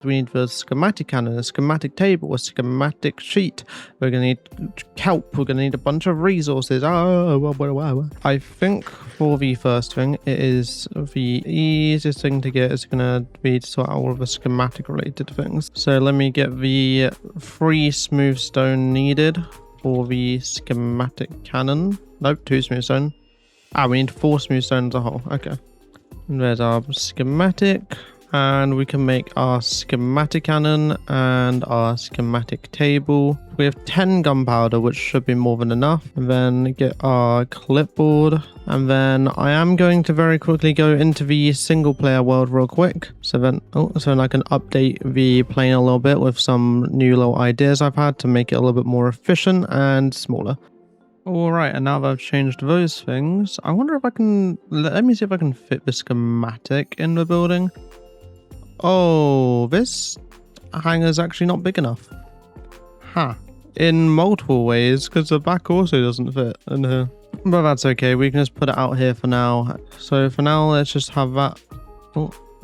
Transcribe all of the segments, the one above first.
We need the schematic cannon, a schematic table, a schematic sheet. We're going to need kelp. We're going to need a bunch of resources. I think for the first thing, it is the easiest thing to get is going to be to sort out all of the schematic related things. So let me get the 3 smooth stone needed for the schematic cannon. Nope, 2 smooth stone. We need 4 smooth stone as a whole. Okay. And there's our schematic. And we can make our schematic cannon and our schematic table. We have 10 gunpowder, which should be more than enough. And then get our clipboard. And then I am going to very quickly go into the single player world real quick. So then I can update the plane a little bit with some new little ideas I've had to make it a little bit more efficient and smaller. Alright, and now that I've changed those things, I wonder if I can... Let me see if I can fit the schematic in the building. Oh, this hangar's actually not big enough. In multiple ways, because the back also doesn't fit in here. But that's okay, we can just put it out here for now. So for now, let's just have that...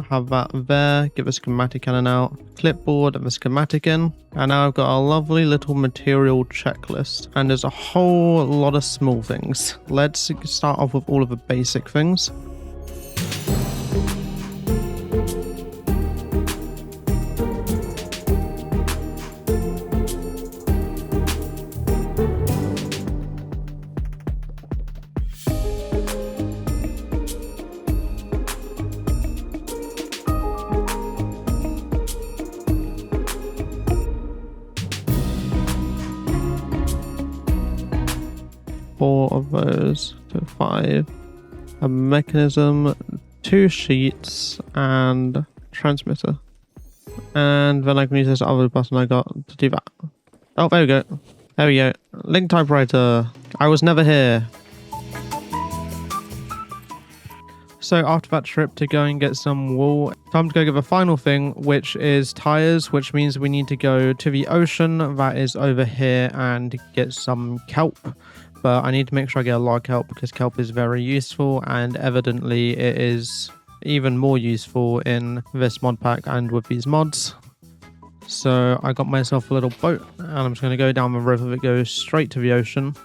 have that there, get the schematic cannon out, clipboard and the schematic in, and now I've got a lovely little material checklist, and there's a whole lot of small things. Let's start off with all of the basic things. Four of those, so 5. A mechanism, 2 sheets, and transmitter. And then I can use this other button I got to do that. Oh, there we go. There we go. Link typewriter. I was never here. So after that trip to go and get some wool, time to go get the final thing, which is tires, which means we need to go to the ocean that is over here and get some kelp. But I need to make sure I get a lot of kelp because kelp is very useful, and evidently it is even more useful in this mod pack and with these mods. So I got myself a little boat and I'm just going to go down the river that goes straight to the ocean.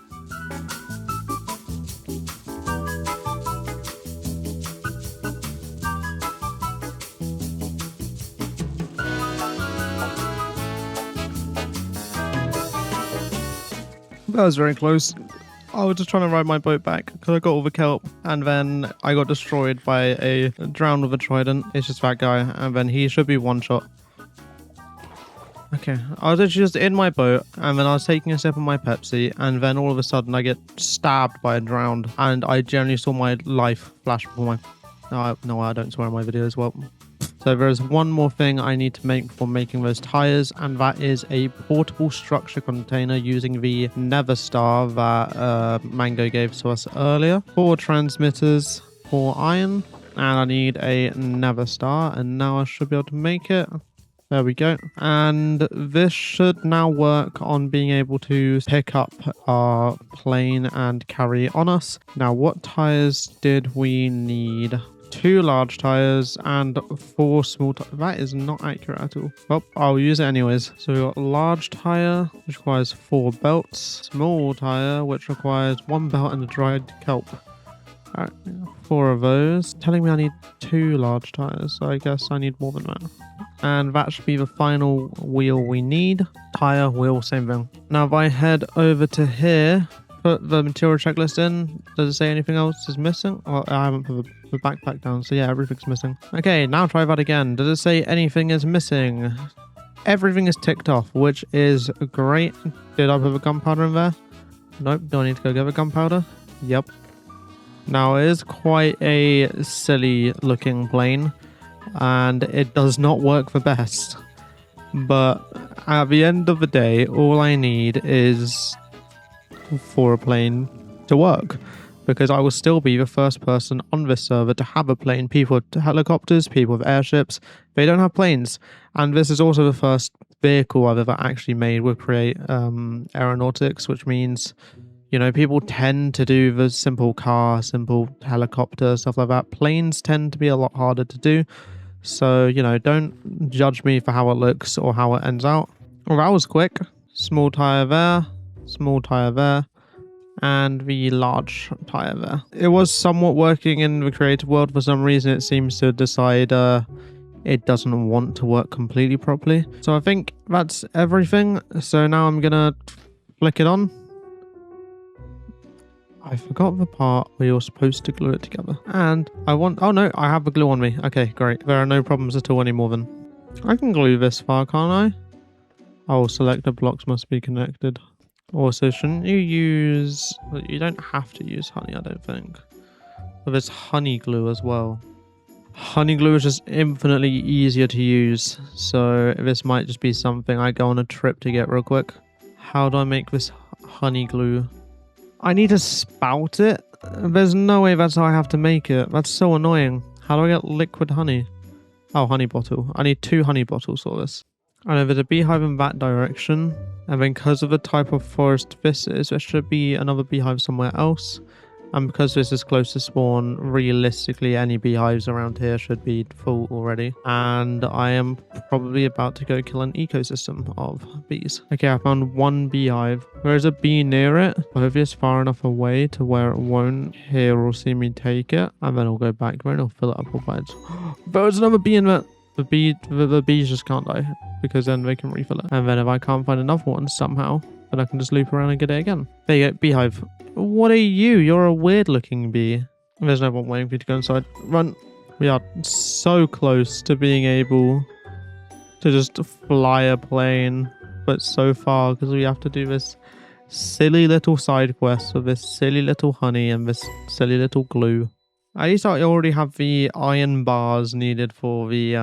That was very close. I was just trying to ride my boat back because I got all the kelp and then I got destroyed by a drowned with a trident. It's just that guy, and then he should be one shot. Okay, I was actually just in my boat and then I was taking a sip of my Pepsi and then all of a sudden I get stabbed by a drowned and I generally saw my life flash before my... No, I don't swear in my videos. Well, so there is one more thing I need to make before making those tires, and that is a portable structure container using the Nether Star that Mango gave to us earlier. 4 transmitters, 4 iron, and I need a Nether Star, and now I should be able to make it. There we go. And this should now work on being able to pick up our plane and carry it on us. Now, what tires did we need? 2 large tires and 4 small tires. That is not accurate at all. Well, I'll use it anyways. So we've got large tire, which requires 4 belts. Small tire, which requires 1 belt and a dried kelp. Alright, 4 of those. Telling me I need 2 large tires, so I guess I need more than that. And that should be the final wheel we need. Tire, wheel, same thing. Now if I head over to here, put the material checklist in. Does it say anything else is missing? Well, I haven't put the backpack down, so yeah, everything's missing. Okay, now try that again. Does it say anything is missing? Everything is ticked off, which is great. Did I put the gunpowder in there? Nope, do I need to go get the gunpowder? Yep. Now, it is quite a silly looking plane, and it does not work the best. But at the end of the day, all I need is for a plane to work, because I will still be the first person on this server to have a plane. People with helicopters, people with airships, they don't have planes. And this is also the first vehicle I've ever actually made with Create Aeronautics, which means, you know, people tend to do the simple car, simple helicopter, stuff like that. Planes tend to be a lot harder to do. So, you know, don't judge me for how it looks or how it ends out. Well, that was quick. Small tire there, small tire there, and the large tire there. It was somewhat working in the creative world. For some reason, it seems to decide it doesn't want to work completely properly. So I think that's everything. So now I'm gonna flick it on. I forgot the part where you're supposed to glue it together. And I want... Oh no, I have the glue on me. Okay, great. There are no problems at all anymore then. I can glue this far, can't I? Oh, selected blocks must be connected. Also, shouldn't you use... You don't have to use honey, I don't think. But there's honey glue as well. Honey glue is just infinitely easier to use. So this might just be something I go on a trip to get real quick. How do I make this honey glue? I need to spout it? There's no way that's how I have to make it. That's so annoying. How do I get liquid honey? Oh, honey bottle. I need 2 honey bottles for this. I know there's a beehive in that direction. And then because of the type of forest this is, there should be another beehive somewhere else. And because this is close to spawn, realistically any beehives around here should be full already. And I am probably about to go kill an ecosystem of bees. Okay, I found 1 beehive. There is a bee near it. Hopefully it's far enough away to where it won't hear or see me take it. And then I'll go back there and I'll fill it up all by itself. There's another bee in there. The bees just can't die because then they can refill it. And then if I can't find another one somehow, then I can just loop around and get it again. There you go, beehive. What are you? You're a weird looking bee. There's no one waiting for you to go inside. Run. We are so close to being able to just fly a plane, but so far because we have to do this silly little side quest with this silly little honey and this silly little glue. At least I already have the iron bars needed for the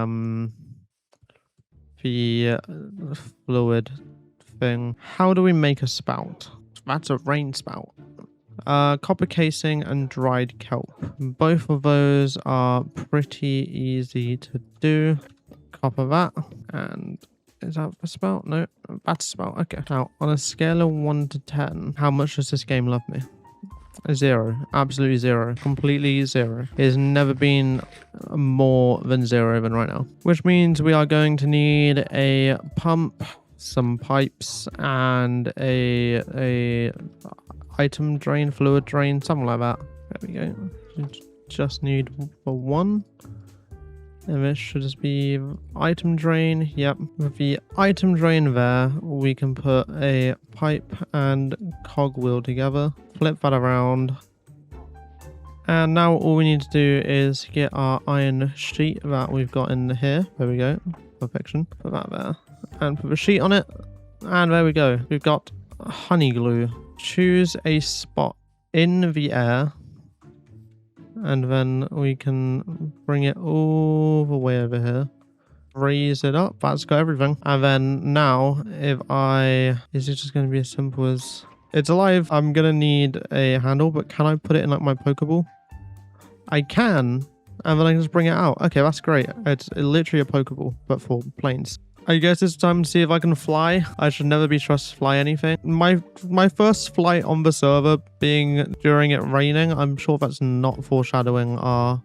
fluid thing. How do we make a spout? That's a rain spout. Copper casing and dried kelp. Both of those are pretty easy to do. Copper that. And is that a spout? No, that's a spout. Okay. Now, on a scale of 1 to 10, how much does this game love me? 0. Absolutely 0. Completely 0. It has never been more than 0 than right now. Which means we are going to need a pump, some pipes, and a item drain, fluid drain, something like that. There we go. Just need for 1. And this should just be item drain. Yep. With the item drain there, we can put a pipe and cogwheel together. Flip that around. And now all we need to do is get our iron sheet that we've got in here. There we go. Perfection. Put that there. And put the sheet on it. And there we go. We've got honey glue. Choose a spot in the air. And then we can bring it all the way over here. Raise it up. That's got everything. And then now, if I... Is it just going to be as simple as... It's alive. I'm going to need a handle, but can I put it in like my Pokeball? I can. And then I can just bring it out. Okay, that's great. It's literally a Pokeball, but for planes. I guess it's time to see if I can fly. I should never be trusted to fly anything. My first flight on the server being during it raining, I'm sure that's not foreshadowing our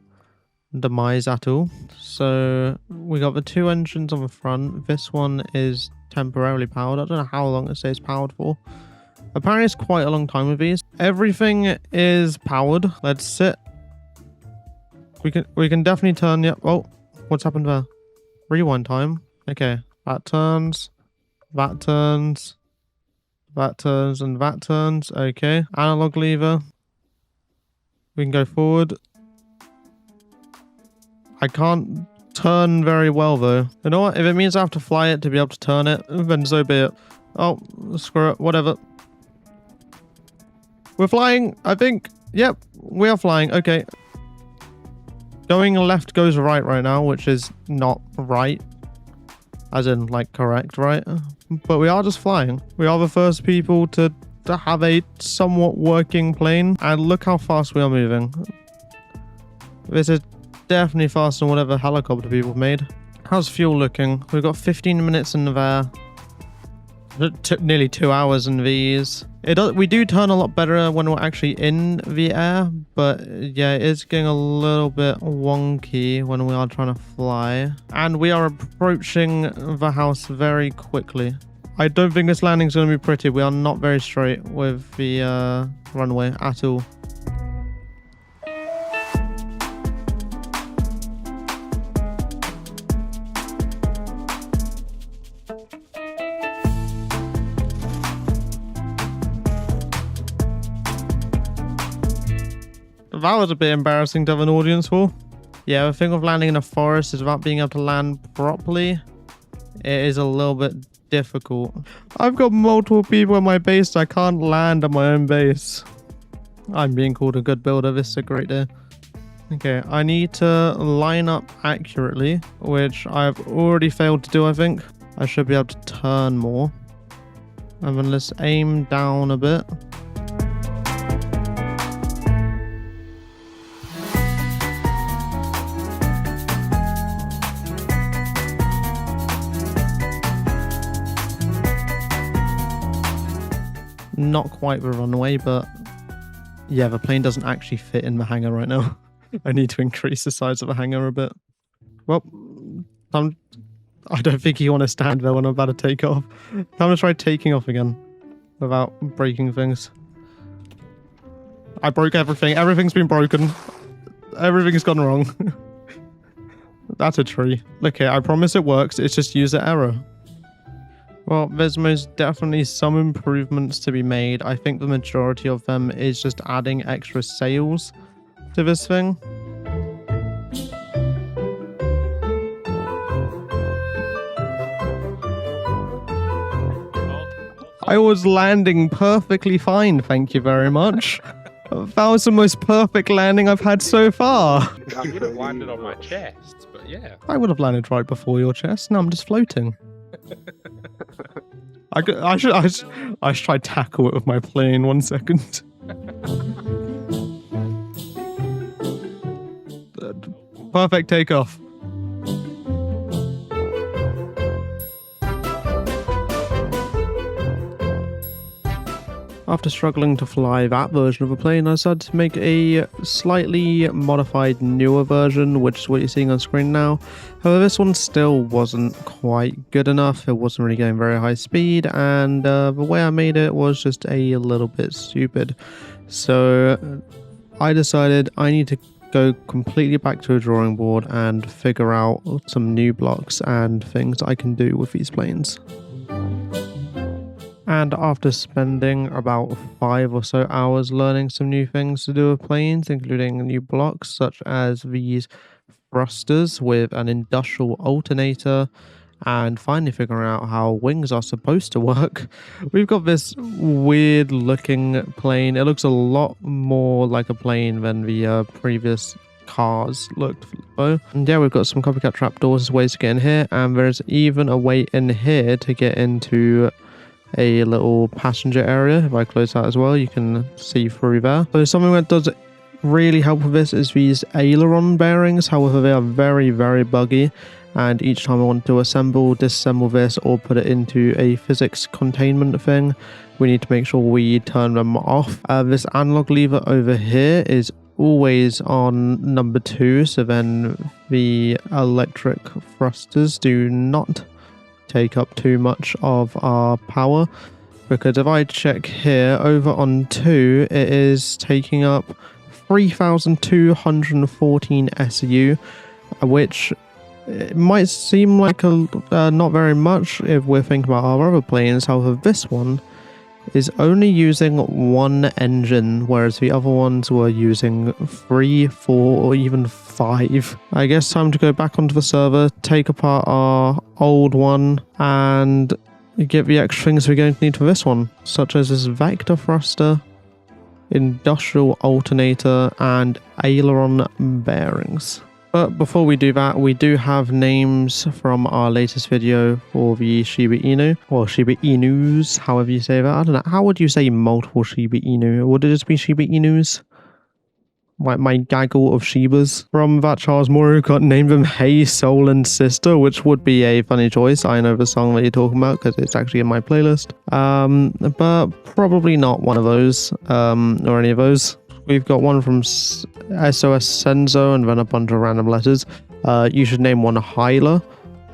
demise at all. So we got the 2 engines on the front. This one is temporarily powered. I don't know how long it stays powered for. Apparently it's quite a long time with these. Everything is powered. Let's sit. We can definitely turn. Yep. Oh, what's happened there? Rewind time. Okay. That turns, that turns, that turns, and that turns. Okay. Analog lever. We can go forward. I can't turn very well, though. You know what? If it means I have to fly it to be able to turn it, then so be it. Oh, screw it. Whatever. We're flying, I think. Yep, we are flying. Okay. Going left goes right now, which is not right. As in, like, correct, right? But we are just flying. We are the first people to have a somewhat working plane. And look how fast we are moving. This is definitely faster than whatever helicopter people have made. How's fuel looking? We've got 15 minutes in there. Nearly 2 hours in these. We do turn a lot better when we're actually in the air, but yeah, it is getting a little bit wonky when we are trying to fly. And we are approaching the house very quickly. I don't think this landing is going to be pretty. We are not very straight with the runway at all. That was a bit embarrassing to have an audience for. Yeah, the thing with landing in a forest is about being able to land properly. It is a little bit difficult. I've got multiple people in my base. I can't land on my own base. I'm being called a good builder. This is a great day. Okay, I need to line up accurately, which I've already failed to do, I think. I should be able to turn more. And then let's aim down a bit. Not quite the runway, but yeah, the plane doesn't actually fit in the hangar right now. I need to increase the size of the hangar a bit. Well, I don't think you want to stand there when I'm about to take off. I'm going to try taking off again without breaking things. I broke everything. Everything's been broken. Everything's gone wrong. That's a tree. Look here, I promise it works. It's just user error. Well, there's most definitely some improvements to be made. I think the majority of them is just adding extra sails to this thing. I was landing perfectly fine, thank you very much. That was the most perfect landing I've had so far. I would have landed on my chest, but yeah. I would have landed right before your chest. No, I'm just floating. I should try tackle it with my plane. 1 second. Perfect takeoff. After struggling to fly that version of a plane, I decided to make a slightly modified newer version, which is what you're seeing on screen now. However, this one still wasn't quite good enough. It wasn't really going very high speed, and the way I made it was just a little bit stupid. So I decided I need to go completely back to a drawing board and figure out some new blocks and things I can do with these planes. And after spending about 5 or so hours learning some new things to do with planes, including new blocks such as these thrusters with an industrial alternator, and finally figuring out how wings are supposed to work, we've got this weird looking plane. It looks a lot more like a plane than the previous cars looked. And yeah, we've got some copycat trapdoors as ways to get in here, and there's even a way in here to get into a little passenger area. If I close that as well, you can see through there. So something that does really help with this is these aileron bearings. However, they are very, very buggy, and each time I want to assemble, disassemble this, or put it into a physics containment thing, we need to make sure we turn them off. This analog lever over here is always on number 2, so then the electric thrusters do not take up too much of our power, because if I check here over on 2, it is taking up 3,214 SU, which it might seem like not very much if we're thinking about our other planes. However, this one is only using 1 engine, whereas the other ones were using 3, 4, or even 5. I guess time to go back onto the server, take apart our old one, and get the extra things we're going to need for this one, such as this vector thruster, industrial alternator, and aileron bearings. But before we do that, we do have names from our latest video for the Shiba Inu, or Shiba Inus, however you say that. I don't know. How would you say multiple Shiba Inu? Would it just be Shiba Inus? my gaggle of Shibas. From that Charles Moore got named them Hey Soul and Sister, which would be a funny choice. I know the song that you're talking about because it's actually in my playlist. But probably not one of those, or any of those. We've got one from SOS Senzo and then a bunch of random letters. You should name one Hyla.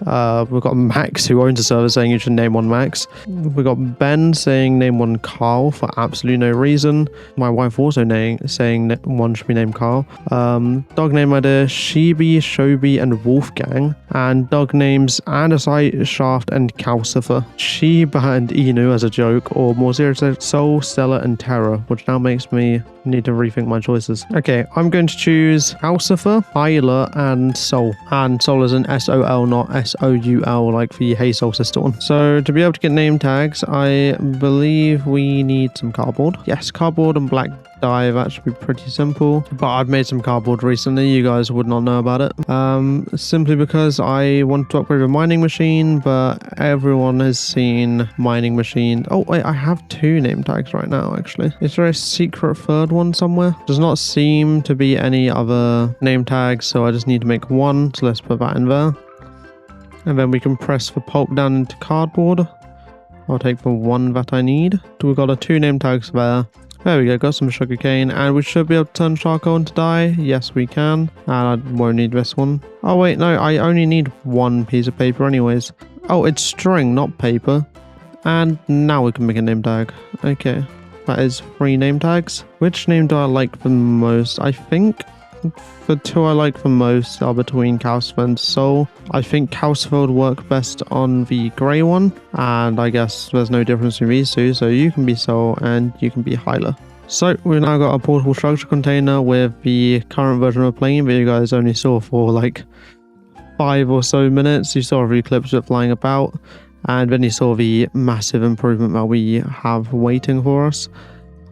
We've got Max, who owns a server, saying you should name one Max. We've got Ben saying name one Carl for absolutely no reason. My wife also saying one should be named Carl. Dog name idea Shibi, Shobi, and Wolfgang. And dog names Andesite, Shaft, and Calcifer. Shiba and Inu as a joke, or more seriously, Soul, Stella, and Terror, which now makes me need to rethink my choices. Okay, I'm going to choose Calcifer, Hyla, and Soul. And Soul is an S-O-L, not S-O-U-L, like the Hey Soul Sister one. So to be able to get name tags, I believe we need some cardboard. Yes, cardboard and black dye. That should be pretty simple. But I've made some cardboard recently. You guys would not know about it. Simply because I want to upgrade a mining machine, but everyone has seen mining machine. Oh wait, I have 2 name tags right now actually. Is there a secret third one somewhere? Does not seem to be any other name tags, so I just need to make 1. So let's put that in there. And then we can press the pulp down into cardboard. I'll take the 1 that I need. So we've got 2 name tags there. There we go, got some sugarcane, and we should be able to turn charcoal into dye. Yes, we can. And I won't need this one. Oh wait, no, I only need 1 piece of paper anyways. Oh, it's string, not paper. And now we can make a name tag. Okay, that is 3 name tags. Which name do I like the most? I think the 2 I like the most are between Calcifer and Soul. I think Calcifer would work best on the grey one, and I guess there's no difference between these 2, so you can be Soul and you can be Hyla. So we've now got a portable structure container with the current version of the plane that you guys only saw for like 5 or so minutes. You saw a few clips of it flying about, and then you saw the massive improvement that we have waiting for us.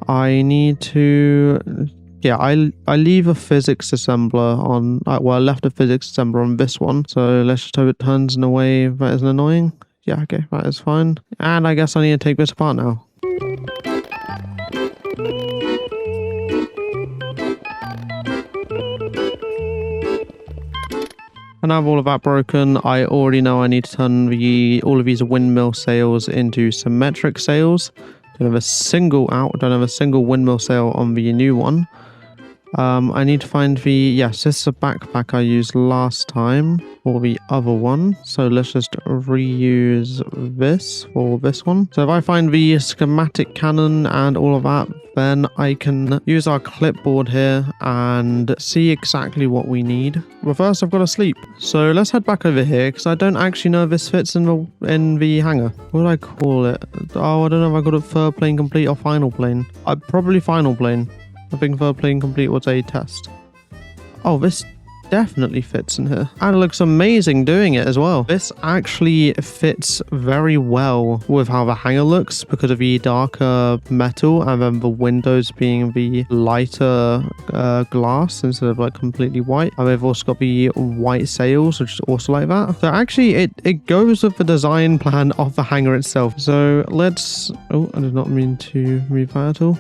I need to... Yeah, I leave a physics assembler on... well, I left a physics assembler on this one. So let's just hope it turns in a way that isn't annoying. Yeah, okay, that is fine. And I guess I need to take this apart now. And now all of that broken, I already know I need to turn all of these windmill sails into symmetric sails. Don't have a single windmill sail on the new one. I need to find yes, this is a backpack I used last time for the other one. So let's just reuse this for this one. So if I find the schematic cannon and all of that, then I can use our clipboard here and see exactly what we need. But first I've got to sleep. So let's head back over here because I don't actually know if this fits in the hangar. What do I call it? Oh, I don't know if I got it third plane complete or final plane. Probably final plane. I think third plane complete was a test. Oh, this definitely fits in here. And it looks amazing doing it as well. This actually fits very well with how the hangar looks because of the darker metal and then the windows being the lighter glass instead of like completely white. And we've also got the white sails, which is also like that. So actually it goes with the design plan of the hangar itself. So let's... Oh, I did not mean to move that at all.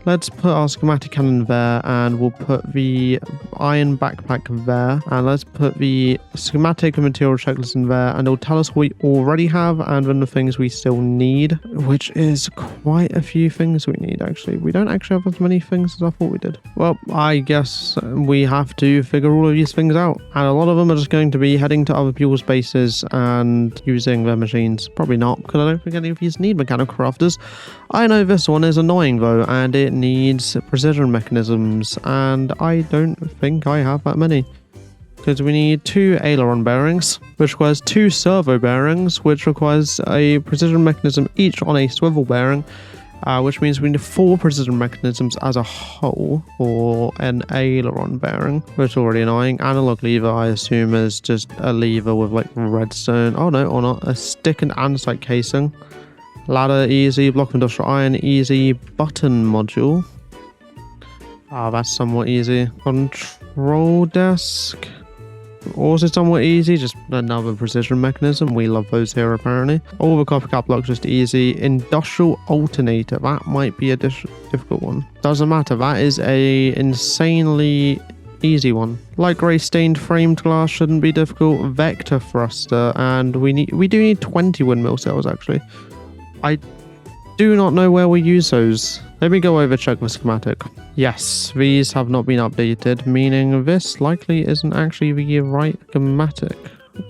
Let's put our schematic cannon there, and we'll put the iron backpack there, and let's put the schematic and material checklist in there, and it'll tell us what we already have and then the things we still need, which is quite a few things we need actually. We don't actually have as many things as I thought we did. Well, I guess we have to figure all of these things out, and a lot of them are just going to be heading to other people's bases and using their machines. Probably not, because I don't think any of these need mechanical crafters. I know this one is annoying though, and it needs precision mechanisms, and I don't think I have that many. Because we need 2 aileron bearings, which requires 2 servo bearings, which requires a precision mechanism each on a swivel bearing, which means we need 4 precision mechanisms as a whole for an aileron bearing, which is already annoying. Analog lever, I assume, is just a lever with like redstone. Oh no, or not. A stick and andesite casing. Ladder, easy. Block of industrial iron, easy. Button module. That's somewhat easy. Control desk. Also somewhat easy, just another precision mechanism. We love those here apparently. All the copycat blocks just easy. Industrial alternator, that might be a difficult one. Doesn't matter, that is a insanely easy one. Light grey stained framed glass shouldn't be difficult. Vector thruster, and we do need 20 windmill cells actually. I do not know where we use those. Let me go over check the schematic. Yes, these have not been updated, meaning this likely isn't actually the right schematic.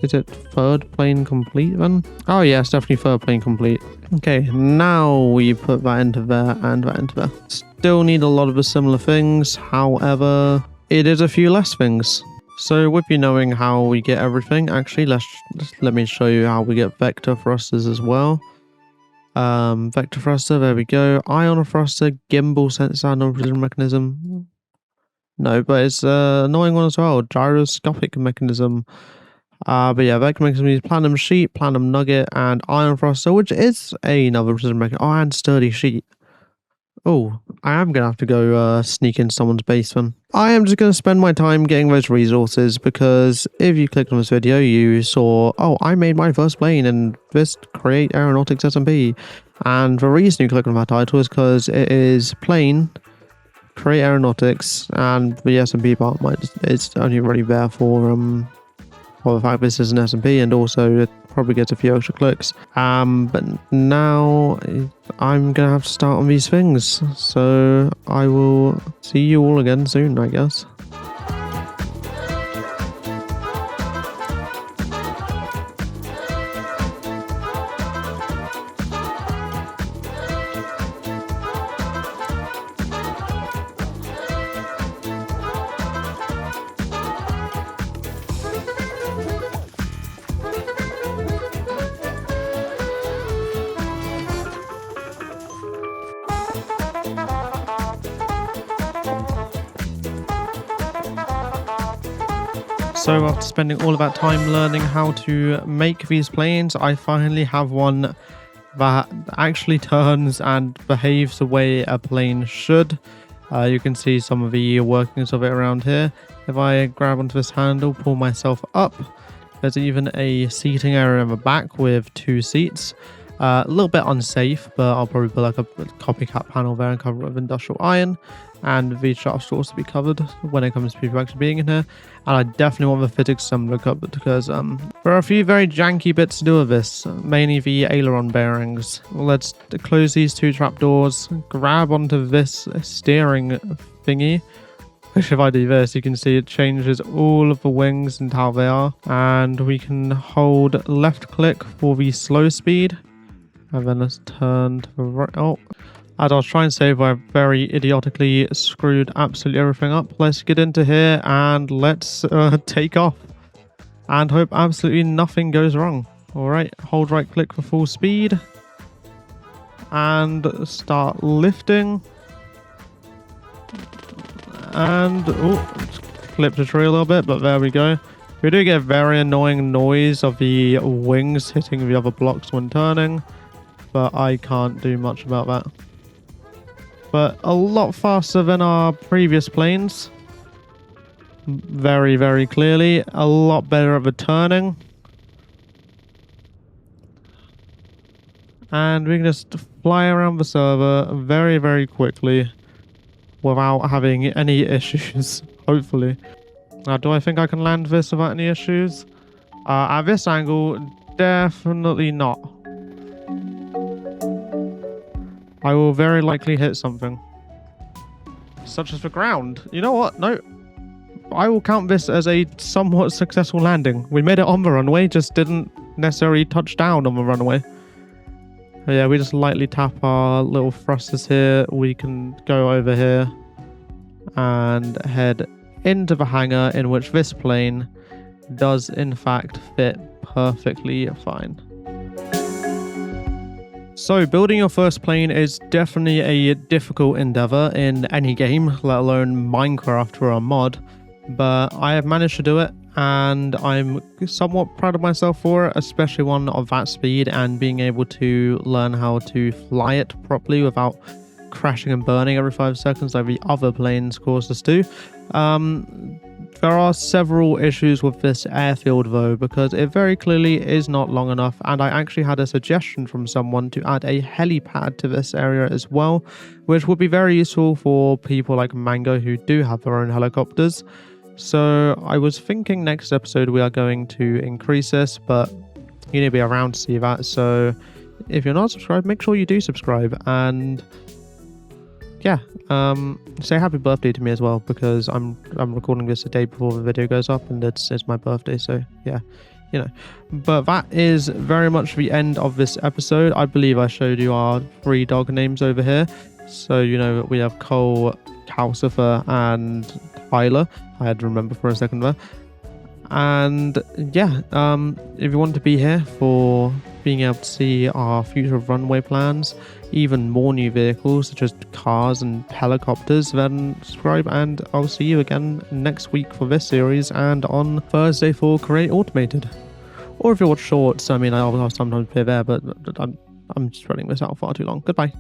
Is it third plane complete then? Oh yes, definitely third plane complete. Okay, now we put that into there and that into there. Still need a lot of the similar things, however, it is a few less things. So with you knowing how we get everything, actually let me show you how we get vector thrusters as well. Vector thruster, there we go. Ion thruster, gimbal sensor, non-precision mechanism. No, but it's an annoying one as well. Gyroscopic mechanism. But yeah, vector mechanism is platinum sheet, platinum nugget, and ion thruster, which is another precision mechanism. Oh, and sturdy sheet. Oh, I am going to have to go sneak in someone's basement. I am just going to spend my time getting those resources because if you clicked on this video, you saw, oh, I made my first plane in this Create Aeronautics SMP. And the reason you click on that title is because it is plane, Create Aeronautics, and the SMP part it's only really there for the fact this is an SMP, and also it probably gets a few extra clicks. But now I'm gonna have to start on these things, so I will see you all again soon, I guess. So after spending all of that time learning how to make these planes, I finally have one that actually turns and behaves the way a plane should. You can see some of the workings of it around here. If I grab onto this handle, pull myself up, there's even a seating area in the back with 2 seats. A little bit unsafe, but I'll probably put like a copycat panel there and cover it with industrial iron. And the shafts should also be covered when it comes to people actually being in here. And I definitely want the physics assembler covered because there are a few very janky bits to do with this, mainly the aileron bearings. Let's close these 2 trapdoors, grab onto this steering thingy. Which if I do this, you can see it changes all of the wings and how they are. And we can hold left click for the slow speed. And then let's turn to the right. Oh, as I was trying to say, I very idiotically screwed absolutely everything up. Let's get into here and let's take off. And hope absolutely nothing goes wrong. Alright, hold right click for full speed. And start lifting. And, oh, clipped the tree a little bit, but there we go. We do get a very annoying noise of the wings hitting the other blocks when turning. But I can't do much about that. But a lot faster than our previous planes. Very, very clearly. A lot better at the turning. And we can just fly around the server very, very quickly without having any issues, hopefully. Now, do I think I can land this without any issues? At this angle, definitely not. I will very likely hit something. Such as the ground. You know what? No. I will count this as a somewhat successful landing. We made it on the runway, just didn't necessarily touch down on the runway. But yeah, we just lightly tap our little thrusters here. We can go over here and head into the hangar in which this plane does in fact fit perfectly fine. So building your first plane is definitely a difficult endeavor in any game, let alone Minecraft or a mod, but I have managed to do it and I'm somewhat proud of myself for it, especially one of that speed and being able to learn how to fly it properly without crashing and burning every 5 seconds like the other planes caused us to. There are several issues with this airfield though, because it very clearly is not long enough, and I actually had a suggestion from someone to add a helipad to this area as well, which would be very useful for people like Mango who do have their own helicopters. So I was thinking next episode we are going to increase this, but you need to be around to see that. So if you're not subscribed, make sure you do subscribe, and yeah, say happy birthday to me as well, because I'm recording this the day before the video goes up, and it's my birthday, so yeah, you know. But that is very much the end of this episode. I believe I showed you our 3 dog names over here. So you know we have Cole, Calcifer, and Tyler. I had to remember for a second there. And yeah, if you want to be here for being able to see our future runway plans, even more new vehicles such as cars and helicopters, then subscribe, and I'll see you again next week for this series and on Thursday for Create Automated. Or if you watch shorts, I mean, I'll sometimes appear there, but I'm spreading this out far too long. Goodbye.